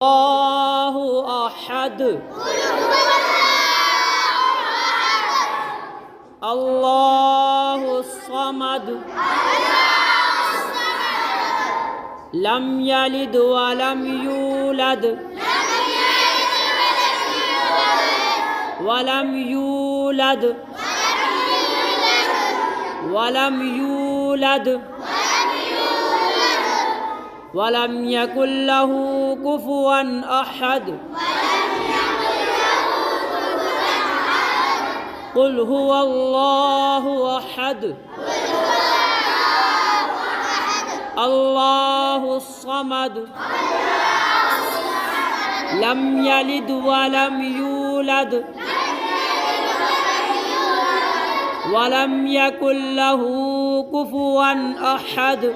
الله أحد الله الصمد لم يلد ولم يولد ولم يولد ولم يولد ولم يكن له كفوا أحد قل هو الله أحد الله الصمد لم يلد ولم يولد ولم يكن له كفوا أحد